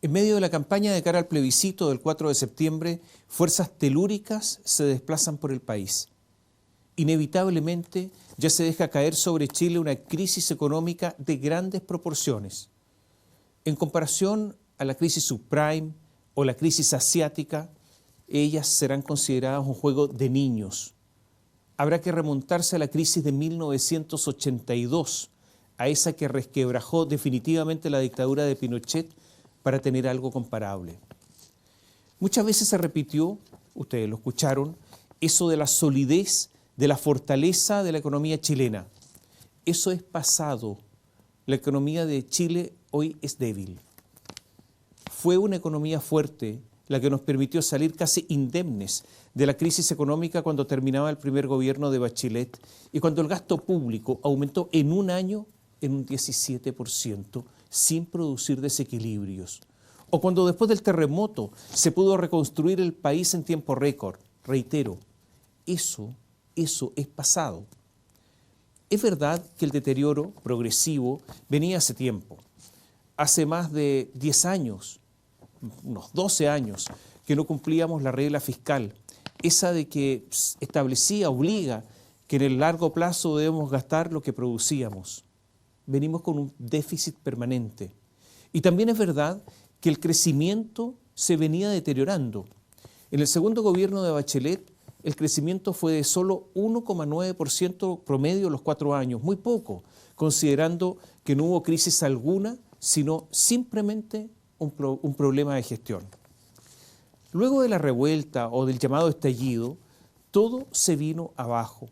En medio de la campaña de cara al plebiscito del 4 de septiembre, fuerzas telúricas se desplazan por el país. Inevitablemente ya se deja caer sobre Chile una crisis económica de grandes proporciones. En comparación a la crisis subprime o la crisis asiática, ellas serán consideradas un juego de niños. Habrá que remontarse a la crisis de 1982, a esa que resquebrajó definitivamente la dictadura de Pinochet, para tener algo comparable. Muchas veces se repitió, ustedes lo escucharon, eso de la solidez, de la fortaleza de la economía chilena. Eso es pasado. La economía de Chile hoy es débil. Fue una economía fuerte la que nos permitió salir casi indemnes de la crisis económica cuando terminaba el primer gobierno de Bachelet y cuando el gasto público aumentó en un año en un 17%, sin producir desequilibrios. O cuando después del terremoto se pudo reconstruir el país en tiempo récord. Reitero, eso es pasado. Es verdad que el deterioro progresivo venía hace tiempo. Hace más de 10 años, unos 12 años, que no cumplíamos la regla fiscal, esa de que establecía, obliga, que en el largo plazo debemos gastar lo que producíamos. Venimos con un déficit permanente. Y también es verdad que el crecimiento se venía deteriorando. En el segundo gobierno de Bachelet, el crecimiento fue de solo 1,9% promedio los 4 años, muy poco, considerando que no hubo crisis alguna, sino simplemente un problema de gestión. Luego de la revuelta o del llamado estallido, todo se vino abajo.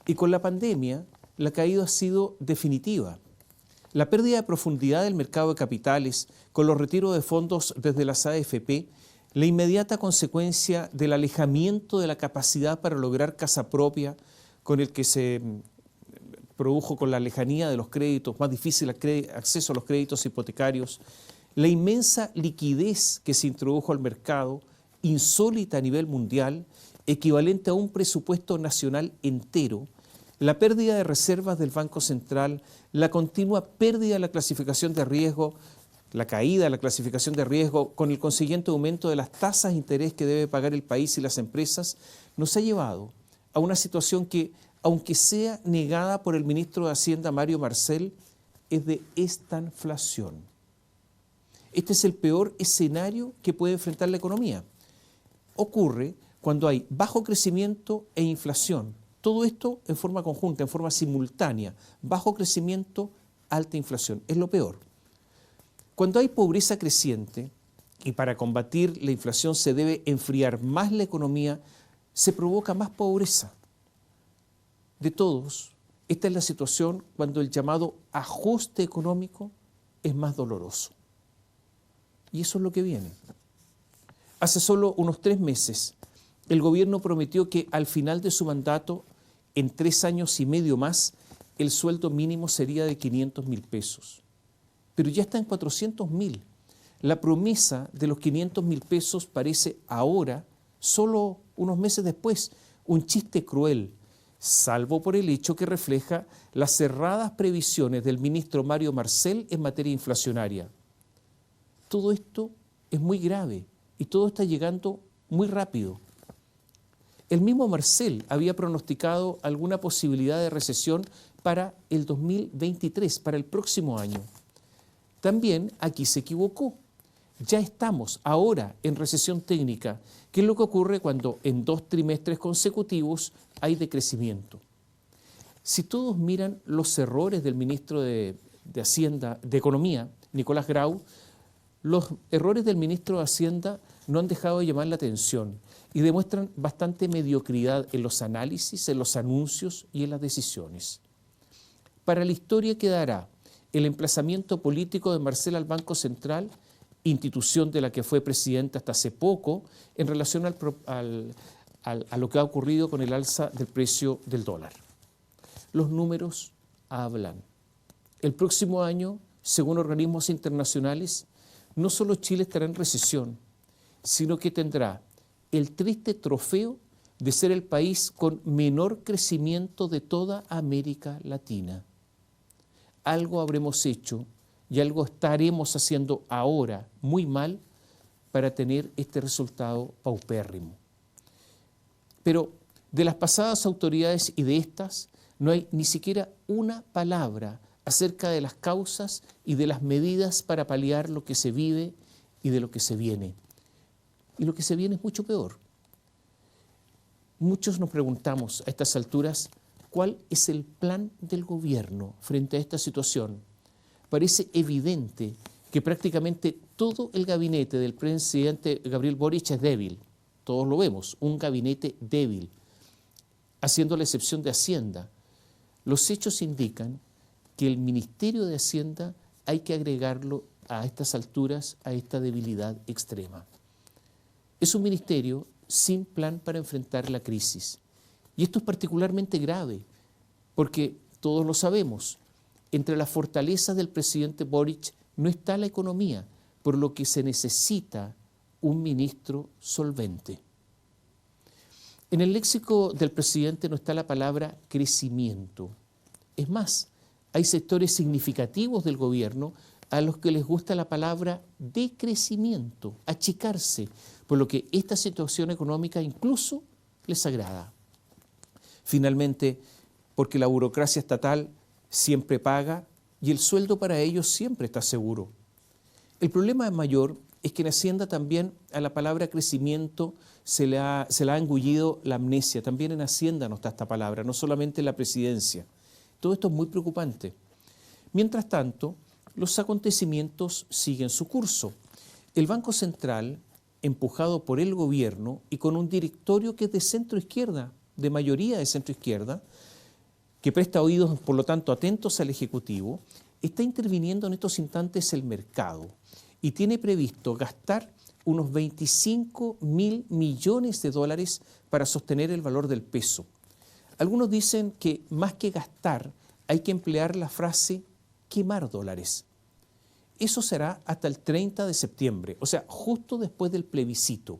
Y con la pandemia, la caída ha sido definitiva. La pérdida de profundidad del mercado de capitales, con los retiros de fondos desde las AFP, la inmediata consecuencia del alejamiento de la capacidad para lograr casa propia, con el que se produjo con la lejanía de los créditos, más difícil acceso a los créditos hipotecarios, la inmensa liquidez que se introdujo al mercado, insólita a nivel mundial, equivalente a un presupuesto nacional entero, la pérdida de reservas del Banco Central, la continua pérdida de la clasificación de riesgo, la caída de la clasificación de riesgo con el consiguiente aumento de las tasas de interés que debe pagar el país y las empresas, nos ha llevado a una situación que, aunque sea negada por el ministro de Hacienda, Mario Marcel, es de estanflación. Este es el peor escenario que puede enfrentar la economía. Ocurre cuando hay bajo crecimiento e inflación. Todo esto en forma conjunta, en forma simultánea. Bajo crecimiento, alta inflación. Es lo peor. Cuando hay pobreza creciente, y para combatir la inflación se debe enfriar más la economía, se provoca más pobreza. De todos, esta es la situación cuando el llamado ajuste económico es más doloroso. Y eso es lo que viene. Hace solo unos 3 meses, el gobierno prometió que al final de su mandato, en 3 años y medio más, el sueldo mínimo sería de 500.000 pesos. Pero ya está en 400.000. La promesa de los 500.000 pesos parece ahora, solo unos meses después, un chiste cruel, salvo por el hecho que refleja las cerradas previsiones del ministro Mario Marcel en materia inflacionaria. Todo esto es muy grave y todo está llegando muy rápido. El mismo Marcel había pronosticado alguna posibilidad de recesión para el 2023, para el próximo año. También aquí se equivocó. Ya estamos ahora en recesión técnica, que es lo que ocurre cuando en 2 trimestres consecutivos hay decrecimiento. Si todos miran los errores del ministro de Hacienda, de Economía, Nicolás Grau, los errores del ministro de Hacienda no han dejado de llamar la atención y demuestran bastante mediocridad en los análisis, en los anuncios y en las decisiones. Para la historia quedará el emplazamiento político de Marcel al Banco Central, institución de la que fue presidente hasta hace poco, en relación a lo que ha ocurrido con el alza del precio del dólar. Los números hablan. El próximo año, según organismos internacionales, no solo Chile estará en recesión, sino que tendrá el triste trofeo de ser el país con menor crecimiento de toda América Latina. Algo habremos hecho y algo estaremos haciendo ahora muy mal para tener este resultado paupérrimo. Pero de las pasadas autoridades y de estas no hay ni siquiera una palabra acerca de las causas y de las medidas para paliar lo que se vive y de lo que se viene. Y lo que se viene es mucho peor. Muchos nos preguntamos a estas alturas, ¿cuál es el plan del gobierno frente a esta situación? Parece evidente que prácticamente todo el gabinete del presidente Gabriel Boric es débil. Todos lo vemos, un gabinete débil, haciendo la excepción de Hacienda. Los hechos indican que el Ministerio de Hacienda hay que agregarlo a estas alturas, a esta debilidad extrema. Es un ministerio sin plan para enfrentar la crisis. Y esto es particularmente grave, porque todos lo sabemos, entre las fortalezas del presidente Boric no está la economía, por lo que se necesita un ministro solvente. En el léxico del presidente no está la palabra crecimiento. Es más, hay sectores significativos del gobierno a los que les gusta la palabra decrecimiento, achicarse, por lo que esta situación económica incluso les agrada. Finalmente, porque la burocracia estatal siempre paga y el sueldo para ellos siempre está seguro. El problema mayor es que en Hacienda también a la palabra crecimiento se le ha engullido la amnesia. También en Hacienda no está esta palabra, no solamente en la presidencia. Todo esto es muy preocupante. Mientras tanto, los acontecimientos siguen su curso. El Banco Central, empujado por el gobierno y con un directorio que es de centro-izquierda, de mayoría de centro-izquierda, que presta oídos, por lo tanto, atentos al Ejecutivo, está interviniendo en estos instantes el mercado y tiene previsto gastar unos 25.000 millones de dólares para sostener el valor del peso. Algunos dicen que más que gastar hay que emplear la frase quemar dólares. Eso será hasta el 30 de septiembre, o sea, justo después del plebiscito.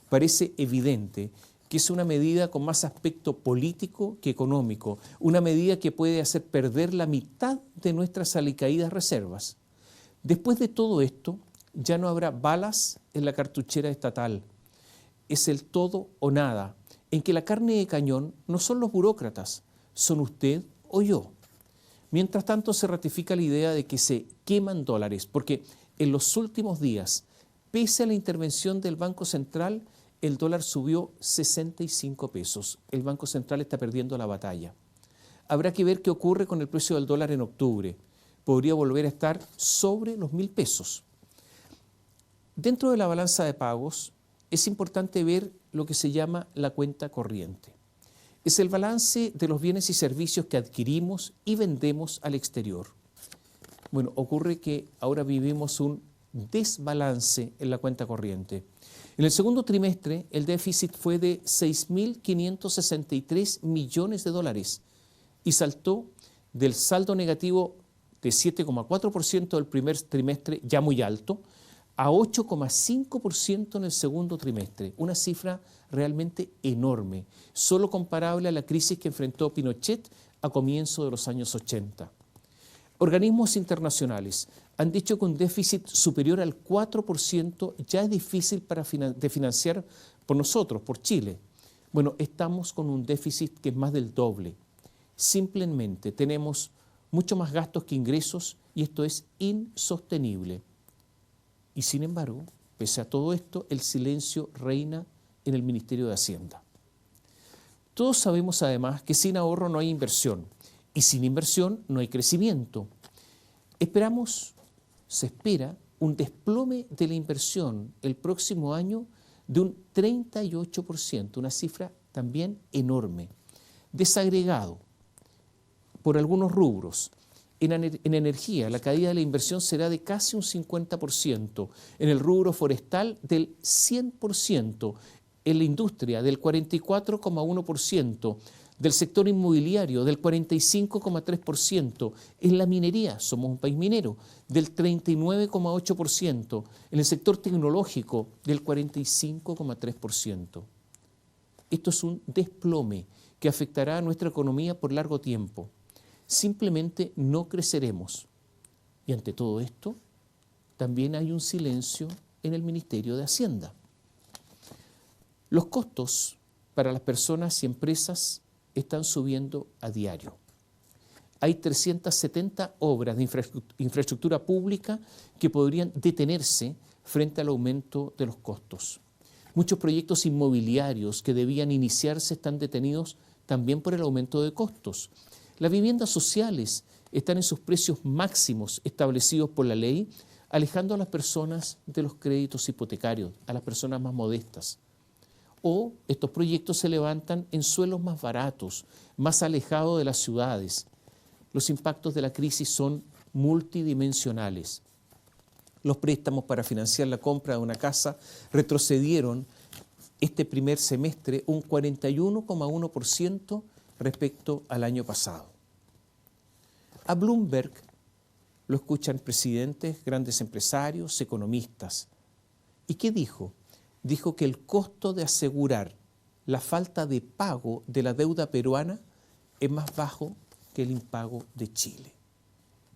Parece evidente que es una medida con más aspecto político que económico, una medida que puede hacer perder la mitad de nuestras alicaídas reservas. Después de todo esto, ya no habrá balas en la cartuchera estatal. Es el todo o nada, en que la carne de cañón no son los burócratas, son usted o yo. Mientras tanto, se ratifica la idea de que se queman dólares, porque en los últimos días, pese a la intervención del Banco Central, el dólar subió 65 pesos. El Banco Central está perdiendo la batalla. Habrá que ver qué ocurre con el precio del dólar en octubre. Podría volver a estar sobre los 1.000 pesos. Dentro de la balanza de pagos, es importante ver lo que se llama la cuenta corriente. Es el balance de los bienes y servicios que adquirimos y vendemos al exterior. Bueno, ocurre que ahora vivimos un desbalance en la cuenta corriente. En el segundo trimestre, el déficit fue de 6.563 millones de dólares y saltó del saldo negativo de 7,4% del primer trimestre, ya muy alto, a 8,5% en el segundo trimestre, una cifra realmente enorme, solo comparable a la crisis que enfrentó Pinochet a comienzos de los años 80. Organismos internacionales han dicho que un déficit superior al 4% ya es difícil de financiar por nosotros, por Chile. Bueno, estamos con un déficit que es más del doble. Simplemente tenemos mucho más gastos que ingresos y esto es insostenible. Y sin embargo, pese a todo esto, el silencio reina en el Ministerio de Hacienda. Todos sabemos además que sin ahorro no hay inversión y sin inversión no hay crecimiento. Se espera un desplome de la inversión el próximo año de un 38%, una cifra también enorme, desagregado por algunos rubros. En energía, la caída de la inversión será de casi un 50%, en el rubro forestal del 100%, en la industria del 44,1%, del sector inmobiliario del 45,3%, en la minería, somos un país minero, del 39,8%, en el sector tecnológico del 45,3%. Esto es un desplome que afectará a nuestra economía por largo tiempo. Simplemente no creceremos. Y ante todo esto, también hay un silencio en el Ministerio de Hacienda. Los costos para las personas y empresas están subiendo a diario. Hay 370 obras de infraestructura pública que podrían detenerse frente al aumento de los costos. Muchos proyectos inmobiliarios que debían iniciarse están detenidos también por el aumento de costos. Las viviendas sociales están en sus precios máximos establecidos por la ley, alejando a las personas de los créditos hipotecarios, a las personas más modestas. O estos proyectos se levantan en suelos más baratos, más alejados de las ciudades. Los impactos de la crisis son multidimensionales. Los préstamos para financiar la compra de una casa retrocedieron este primer semestre un 41,1% respecto al año pasado. A Bloomberg lo escuchan presidentes, grandes empresarios, economistas. ¿Y qué dijo? Dijo que el costo de asegurar la falta de pago de la deuda peruana es más bajo que el impago de Chile.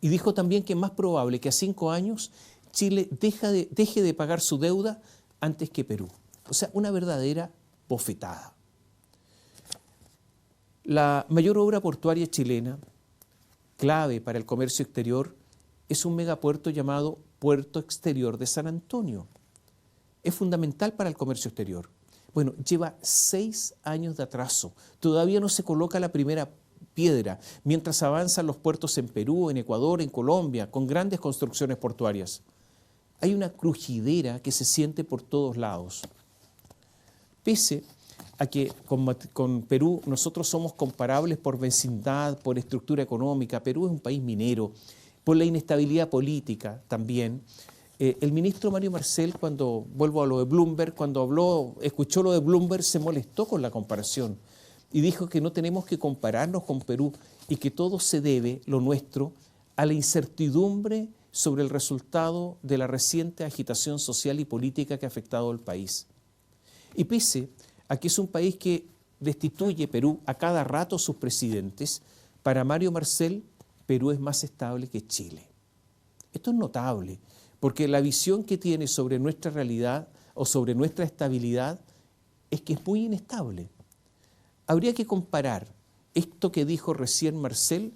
Y dijo también que es más probable que a 5 años Chile deje de pagar su deuda antes que Perú. O sea, una verdadera bofetada. La mayor obra portuaria chilena, clave para el comercio exterior, es un megapuerto llamado Puerto Exterior de San Antonio. Es fundamental para el comercio exterior. Bueno, lleva 6 años de atraso. Todavía no se coloca la primera piedra, mientras avanzan los puertos en Perú, en Ecuador, en Colombia, con grandes construcciones portuarias. Hay una crujidera que se siente por todos lados. Pese a que con Perú nosotros somos comparables por vecindad, por estructura económica, Perú es un país minero, por la inestabilidad política también. El ministro Mario Marcel, cuando vuelvo a lo de Bloomberg, cuando escuchó lo de Bloomberg, se molestó con la comparación y dijo que no tenemos que compararnos con Perú y que todo se debe, lo nuestro, a la incertidumbre sobre el resultado de la reciente agitación social y política que ha afectado al país. Y pese a que es un país que destituye Perú a cada rato sus presidentes, para Mario Marcel, Perú es más estable que Chile. Esto es notable, porque la visión que tiene sobre nuestra realidad o sobre nuestra estabilidad es que es muy inestable. Habría que comparar esto que dijo recién Marcel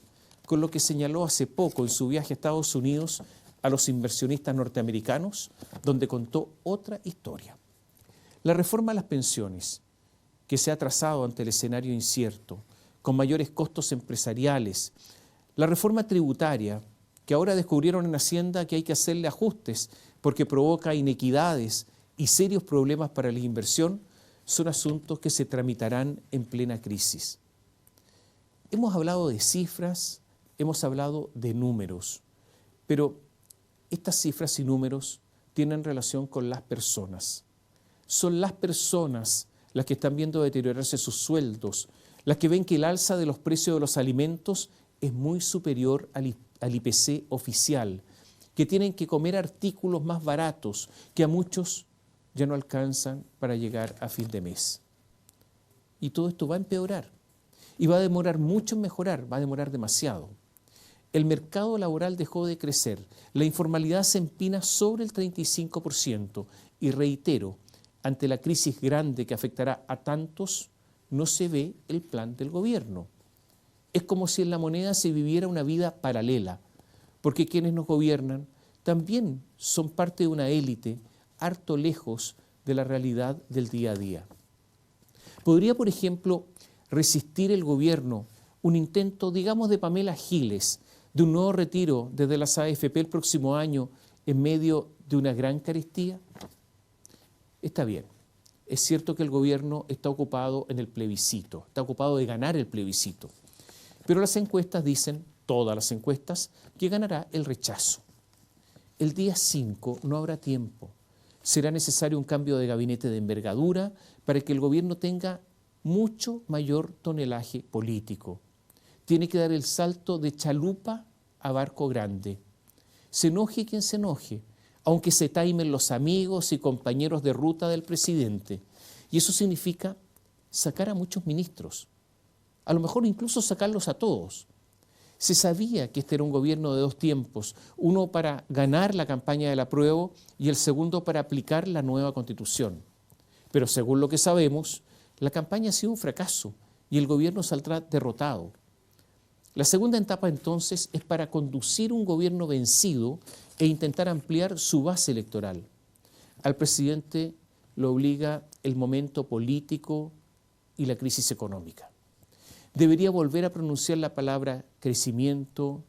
con lo que señaló hace poco en su viaje a Estados Unidos a los inversionistas norteamericanos, donde contó otra historia. La reforma a las pensiones, que se ha trazado ante el escenario incierto, con mayores costos empresariales. La reforma tributaria, que ahora descubrieron en Hacienda que hay que hacerle ajustes porque provoca inequidades y serios problemas para la inversión, son asuntos que se tramitarán en plena crisis. Hemos hablado de cifras, hemos hablado de números, pero estas cifras y números tienen relación con las personas. Son las personas las que están viendo deteriorarse sus sueldos, las que ven que el alza de los precios de los alimentos es muy superior al IPC oficial, que tienen que comer artículos más baratos que a muchos ya no alcanzan para llegar a fin de mes. Y todo esto va a empeorar y va a demorar mucho en mejorar, va a demorar demasiado. El mercado laboral dejó de crecer, la informalidad se empina sobre el 35% y reitero, ante la crisis grande que afectará a tantos, no se ve el plan del gobierno. Es como si en la moneda se viviera una vida paralela, porque quienes nos gobiernan también son parte de una élite harto lejos de la realidad del día a día. ¿Podría, por ejemplo, resistir el gobierno un intento, digamos, de Pamela Giles, de un nuevo retiro desde las AFP el próximo año en medio de una gran carestía? Está bien, es cierto que el gobierno está ocupado en el plebiscito, está ocupado de ganar el plebiscito, pero las encuestas dicen, todas las encuestas, que ganará el rechazo. El día 5 no habrá tiempo, será necesario un cambio de gabinete de envergadura para que el gobierno tenga mucho mayor tonelaje político. Tiene que dar el salto de chalupa a barco grande. Se enoje quien se enoje, aunque se taimen los amigos y compañeros de ruta del presidente. Y eso significa sacar a muchos ministros, a lo mejor incluso sacarlos a todos. Se sabía que este era un gobierno de dos tiempos, uno para ganar la campaña del apruebo y el segundo para aplicar la nueva Constitución. Pero según lo que sabemos, la campaña ha sido un fracaso y el gobierno saldrá derrotado. La segunda etapa entonces es para conducir un gobierno vencido e intentar ampliar su base electoral. Al presidente lo obliga el momento político y la crisis económica. Debería volver a pronunciar la palabra crecimiento,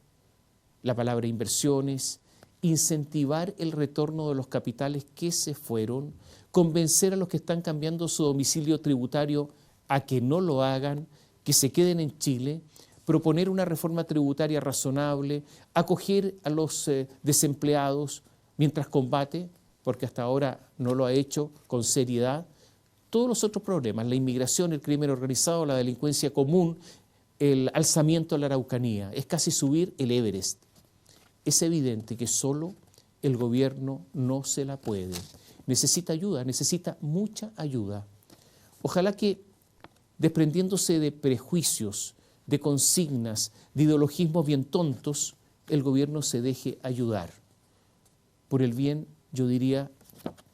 la palabra inversiones, incentivar el retorno de los capitales que se fueron, convencer a los que están cambiando su domicilio tributario a que no lo hagan, que se queden en Chile, proponer una reforma tributaria razonable, acoger a los desempleados mientras combate, porque hasta ahora no lo ha hecho con seriedad, todos los otros problemas, la inmigración, el crimen organizado, la delincuencia común, el alzamiento de la Araucanía, es casi subir el Everest. Es evidente que solo el gobierno no se la puede. Necesita ayuda, necesita mucha ayuda. Ojalá que, desprendiéndose de prejuicios, de consignas, de ideologismos bien tontos, el gobierno se deje ayudar. Por el bien, yo diría,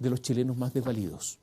de los chilenos más desvalidos.